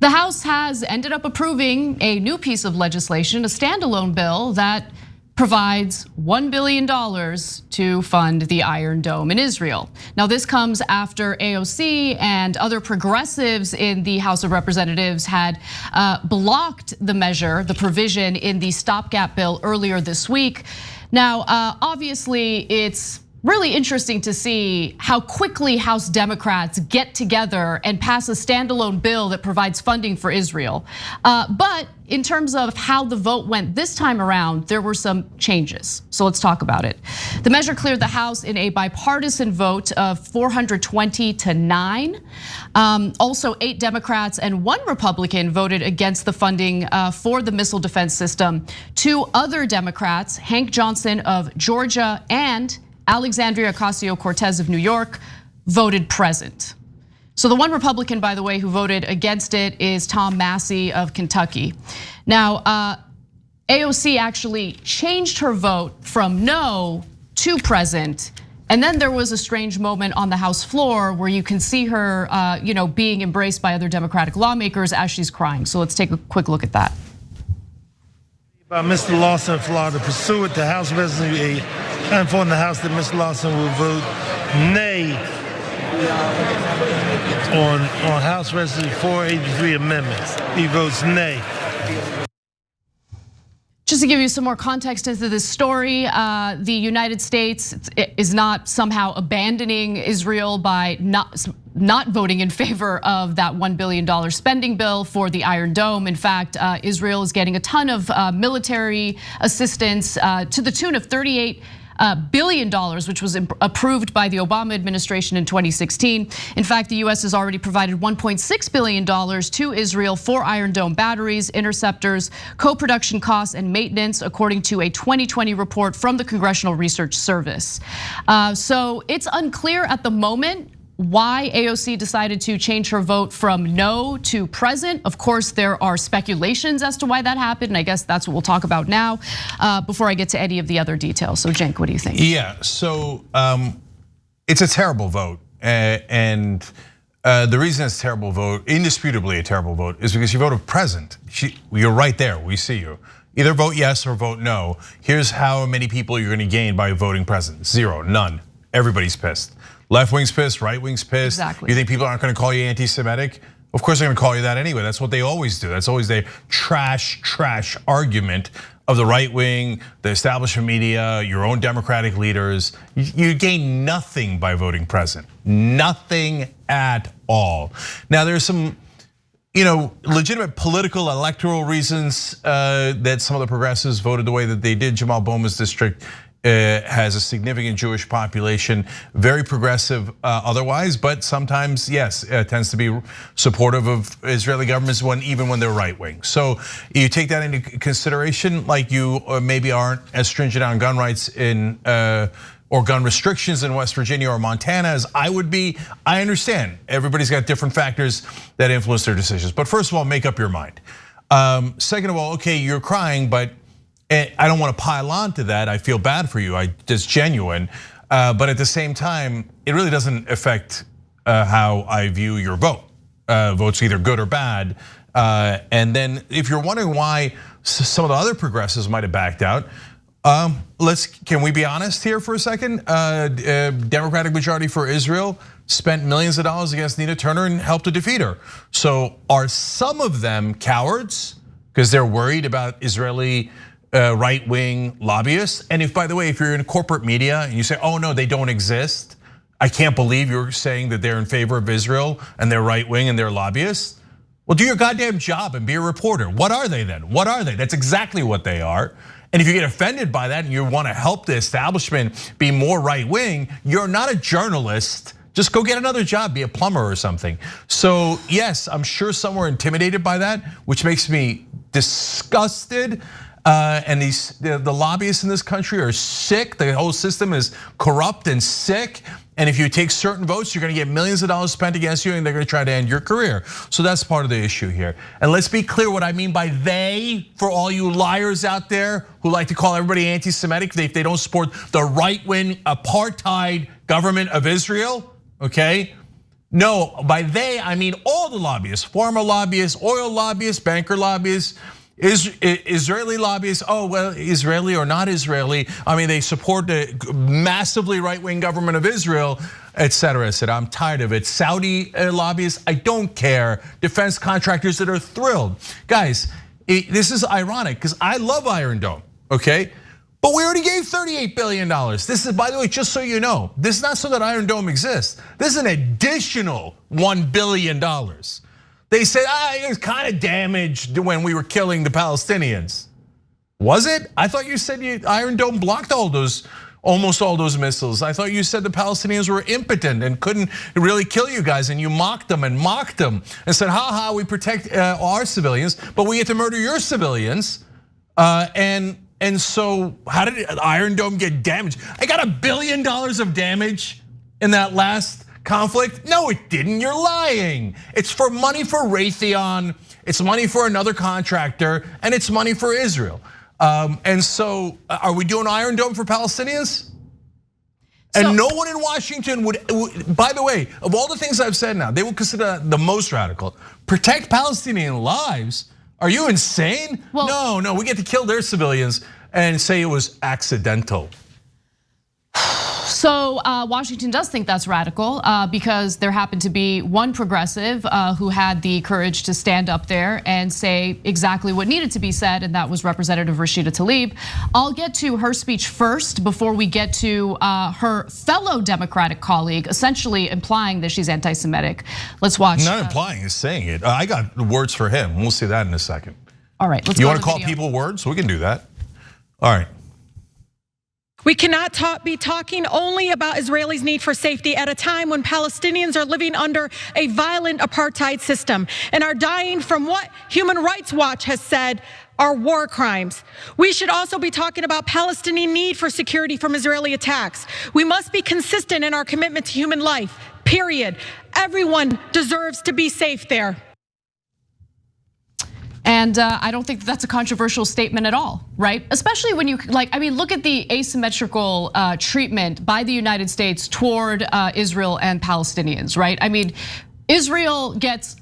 The House has ended up approving a new piece of legislation, a standalone bill that provides $1 billion to fund the Iron Dome in Israel. Now, this comes after AOC and other progressives in the House of Representatives had blocked the measure, the provision in the stopgap bill earlier this week. Now, obviously, it's really interesting to see how quickly House Democrats get together and pass a standalone bill that provides funding for Israel. But in terms of how the vote went this time around, there were some changes. So let's talk about it. The measure cleared the House in a bipartisan vote of 420 to 9. Also, 8 Democrats and 1 Republican voted against the funding for the missile defense system. 2 other Democrats, Hank Johnson of Georgia and Alexandria Ocasio-Cortez of New York, voted present. So the 1 Republican, by the way, who voted against it is Tom Massey of Kentucky. Now, AOC actually changed her vote from no to present. And then there was a strange moment on the House floor where you can see her being embraced by other Democratic lawmakers as she's crying. So let's take a quick look at that. By Mr. Lawson of Florida, pursuant to House Resolution 8, I inform the House that Mr. Lawson will vote nay on House Resolution 483 amendments. He votes nay. Just to give you some more context into this story, the United States is not somehow abandoning Israel by not voting in favor of that $1 billion spending bill for the Iron Dome. In fact, Israel is getting a ton of military assistance to the tune of $38 billion, which was approved by the Obama administration in 2016. In fact, the US has already provided $1.6 billion to Israel for Iron Dome batteries, interceptors, co-production costs, and maintenance, according to a 2020 report from the Congressional Research Service. So it's unclear at the moment why AOC decided to change her vote from no to present. Of course, there are speculations as to why that happened, and I guess that's what we'll talk about now before I get to any of the other details. So Cenk, what do you think? Yeah, so it's a terrible vote. And the reason it's a terrible vote, indisputably a terrible vote, is because you voted present. You're right there, we see you. Either vote yes or vote no. Here's how many people you're gonna gain by voting present. 0, none, everybody's pissed. Left wing's pissed, right wing's pissed. Exactly. You think people aren't gonna call you anti-Semitic? Of course they're gonna call you that anyway. That's what they always do. That's always their trash argument of the right wing, the establishment media, your own Democratic leaders. You gain nothing by voting present. Nothing at all. Now there's some legitimate political electoral reasons that some of the progressives voted the way that they did. Jamal Bowman's district has a significant Jewish population, very progressive otherwise, but sometimes, yes, it tends to be supportive of Israeli governments even when they're right wing. So you take that into consideration, like you maybe aren't as stringent on gun rights or gun restrictions in West Virginia or Montana as I would be. I understand everybody's got different factors that influence their decisions. But first of all, make up your mind. Second of all, okay, you're crying, but I don't want to pile on to that. I feel bad for you. It's genuine, but at the same time, it really doesn't affect how I view your vote. Vote's either good or bad. And then, if you're wondering why some of the other progressives might have backed out, can we be honest here for a second? Democratic majority for Israel spent millions of dollars against Nina Turner and helped to defeat her. So are some of them cowards because they're worried about Israeli right-wing lobbyists? And if, by the way, if you're in corporate media and you say, oh no, they don't exist, I can't believe you're saying that they're in favor of Israel and they're right-wing and they're lobbyists. Well, do your goddamn job and be a reporter. What are they then? What are they? That's exactly what they are. And if you get offended by that and you want to help the establishment be more right-wing, you're not a journalist. Just go get another job, be a plumber or something. So yes, I'm sure some were intimidated by that, which makes me disgusted. And the lobbyists in this country are sick. The whole system is corrupt and sick. And if you take certain votes, you're gonna get millions of dollars spent against you and they're gonna try to end your career. So that's part of the issue here. And let's be clear what I mean by they, for all you liars out there who like to call everybody anti-Semitic if they don't support the right-wing apartheid government of Israel, okay? No, by they, I mean all the lobbyists, pharma lobbyists, oil lobbyists, banker lobbyists, Israeli lobbyists. Oh, well, Israeli or not Israeli. I mean, they support the massively right-wing government of Israel, etc. I said, I'm tired of it. Saudi lobbyists, I don't care. Defense contractors that are thrilled. Guys, this is ironic because I love Iron Dome, okay? But we already gave $38 billion. This is, by the way, just so you know, this is not so that Iron Dome exists. This is an additional $1 billion. They said, it was kind of damaged when we were killing the Palestinians. Was it? I thought you said Iron Dome blocked almost all those missiles. I thought you said the Palestinians were impotent and couldn't really kill you guys, and you mocked them and said, ha, we protect our civilians, but we get to murder your civilians. And so how did Iron Dome get damaged? I got $1 billion of damage in that last conflict? No, it didn't, you're lying. It's for money for Raytheon, it's money for another contractor, and it's money for Israel. And so are we doing Iron Dome for Palestinians? And no one in Washington would, by the way, of all the things I've said now, they will consider the most radical. Protect Palestinian lives? Are you insane? Well, no, we get to kill their civilians and say it was accidental. So Washington does think that's radical because there happened to be one progressive who had the courage to stand up there and say exactly what needed to be said, and that was Representative Rashida Tlaib. I'll get to her speech first before we get to her fellow Democratic colleague, essentially implying that she's anti-Semitic. Let's watch. Not implying, he's saying it. I got words for him. We'll see that in a second. All right, let's go. You want to call people words? We can do that. All right. We cannot be talking only about Israelis' need for safety at a time when Palestinians are living under a violent apartheid system and are dying from what Human Rights Watch has said are war crimes. We should also be talking about Palestinian need for security from Israeli attacks. We must be consistent in our commitment to human life, period. Everyone deserves to be safe there. And I don't think that's a controversial statement at all, right? Especially when you look at the asymmetrical treatment by the United States toward Israel and Palestinians, right? I mean, Israel gets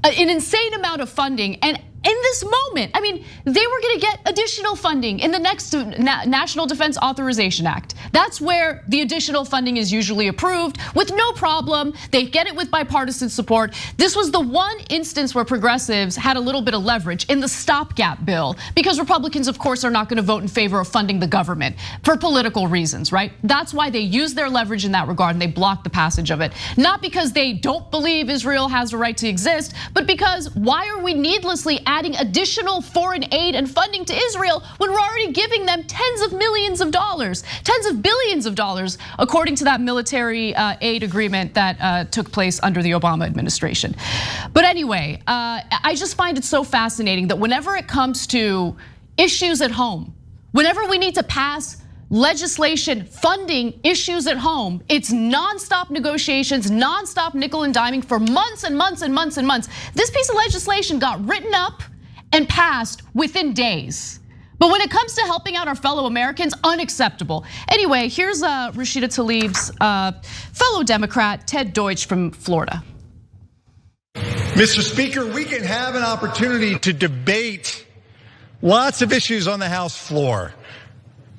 an insane amount of funding, and in this moment, I mean, they were gonna get additional funding in the next National Defense Authorization Act. That's where the additional funding is usually approved with no problem. They get it with bipartisan support. This was the one instance where progressives had a little bit of leverage in the stopgap bill, because Republicans, of course, are not gonna vote in favor of funding the government for political reasons, right? That's why they use their leverage in that regard and they block the passage of it. Not because they don't believe Israel has a right to exist, but because why are we needlessly adding additional foreign aid and funding to Israel when we're already giving them tens of millions of dollars, tens of billions of dollars, according to that military aid agreement that took place under the Obama administration. But anyway, I just find it so fascinating that whenever it comes to issues at home, whenever we need to pass legislation funding issues at home, it's nonstop negotiations, nonstop nickel and diming for months and months and months and months. This piece of legislation got written up and passed within days. But when it comes to helping out our fellow Americans, unacceptable. Anyway, here's Rashida Tlaib's fellow Democrat, Ted Deutsch from Florida. Mr. Speaker, we can have an opportunity to debate lots of issues on the House floor.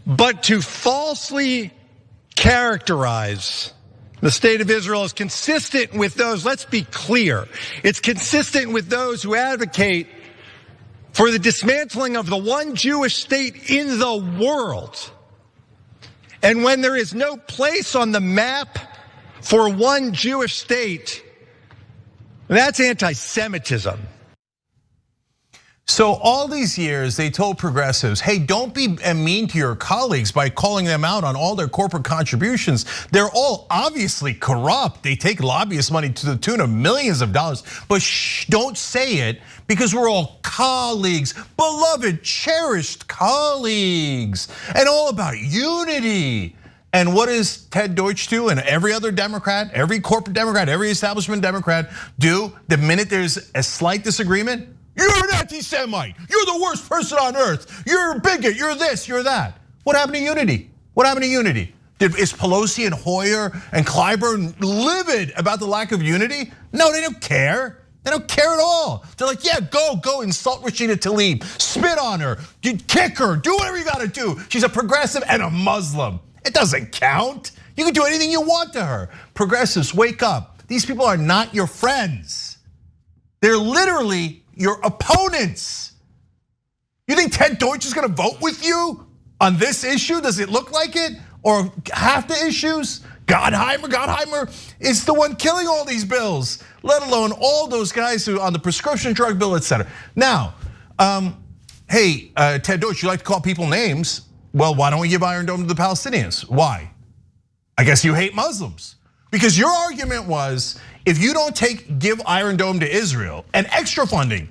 But to falsely characterize the state of Israel as consistent with those, let's be clear, it's consistent with those who advocate for the dismantling of the one Jewish state in the world. And when there is no place on the map for one Jewish state, that's anti-Semitism. So all these years, they told progressives, hey, don't be mean to your colleagues by calling them out on all their corporate contributions. They're all obviously corrupt. They take lobbyist money to the tune of millions of dollars, but don't say it because we're all colleagues, beloved, cherished colleagues, and all about unity. And what does Ted Deutsch do and every other Democrat, every corporate Democrat, every establishment Democrat do the minute there's a slight disagreement? You're an anti-Semite. You're the worst person on earth. You're a bigot. You're this, you're that. What happened to unity? What happened to unity? Is Pelosi and Hoyer and Clyburn livid about the lack of unity? No, they don't care. They don't care at all. They're like, yeah, go insult Rashida Tlaib, spit on her, kick her, do whatever you gotta do. She's a progressive and a Muslim. It doesn't count. You can do anything you want to her. Progressives, wake up. These people are not your friends. They're literally your opponents. You think Ted Deutsch is gonna vote with you on this issue? Does it look like it? Or half the issues? Gottheimer is the one killing all these bills, let alone all those guys who on the prescription drug bill, et cetera. Now, hey, Ted Deutsch, you like to call people names. Well, why don't we give Iron Dome to the Palestinians? Why? I guess you hate Muslims. Because your argument was, if you don't give Iron Dome to Israel and extra funding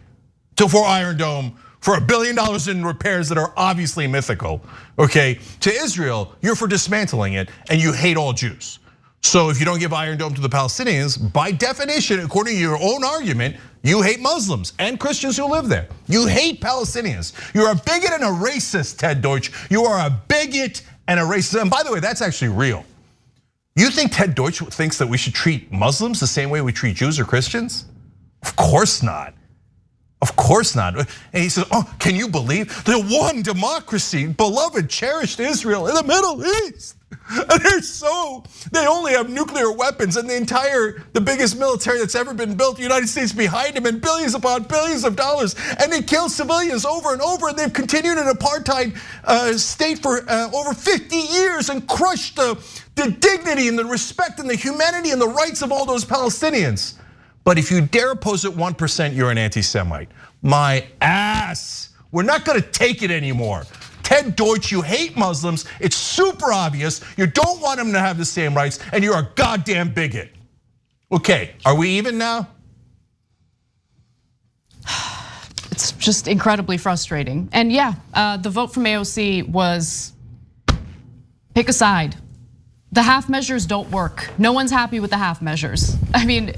for Iron Dome for $1 billion in repairs that are obviously mythical, okay, to Israel, you're for dismantling it and you hate all Jews. So if you don't give Iron Dome to the Palestinians, by definition, according to your own argument, you hate Muslims and Christians who live there. You hate Palestinians. You're a bigot and a racist, Ted Deutsch. You are a bigot and a racist. And by the way, that's actually real. You think Ted Deutsch thinks that we should treat Muslims the same way we treat Jews or Christians? Of course not. Of course not. And he says, can you believe the one democracy, beloved, cherished Israel in the Middle East? And they only have nuclear weapons and the biggest military that's ever been built, the United States behind them, and billions upon billions of dollars. And they kill civilians over and over, and they've continued an apartheid state for over 50 years and crushed the dignity and the respect and the humanity and the rights of all those Palestinians. But if you dare oppose it 1%, you're an anti-Semite. My ass, we're not gonna take it anymore. Ted Deutsch, you hate Muslims, it's super obvious, you don't want them to have the same rights, and you're a goddamn bigot. Okay, are we even now? It's just incredibly frustrating. And yeah, the vote from AOC was pick a side. The half measures don't work. No one's happy with the half measures. I mean,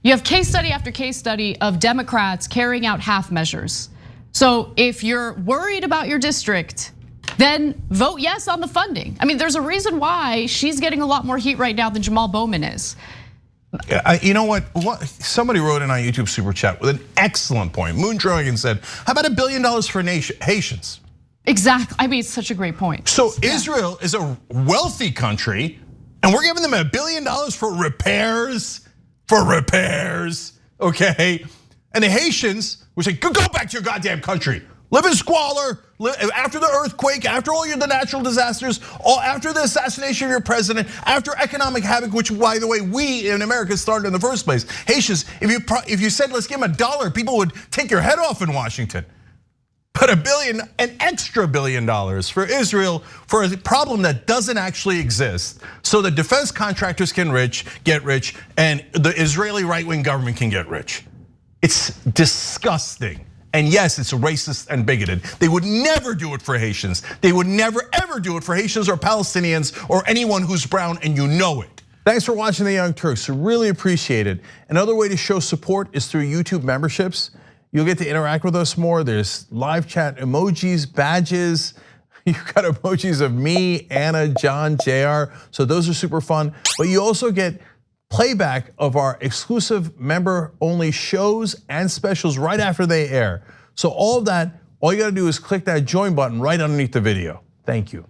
you have case study after case study of Democrats carrying out half measures. So if you're worried about your district, then vote yes on the funding. I mean, there's a reason why she's getting a lot more heat right now than Jamal Bowman is. You know what? Somebody wrote in our YouTube super chat with an excellent point. Moon Dragon said, how about $1 billion for Haitians? Exactly, I mean, it's such a great point. So Israel is a wealthy country and we're giving them $1 billion for repairs, okay? And the Haitians, we say, go back to your goddamn country. Live in squalor, after the earthquake, after all the natural disasters, after the assassination of your president, after economic havoc, which by the way, we in America started in the first place. Haitians, if you said let's give them $1, people would take your head off in Washington. But an extra $1 billion for Israel for a problem that doesn't actually exist. So the defense contractors can get rich, and the Israeli right-wing government can get rich. It's disgusting. And yes, it's racist and bigoted. They would never do it for Haitians. They would never ever do it for Haitians or Palestinians or anyone who's brown, and you know it. Thanks for watching The Young Turks, really appreciate it. Another way to show support is through YouTube memberships. You'll get to interact with us more. There's live chat emojis, badges. You've got emojis of me, Anna, John, JR. So those are super fun. But you also get playback of our exclusive member-only shows and specials right after they air. So all of that, all you gotta do is click that join button right underneath the video. Thank you.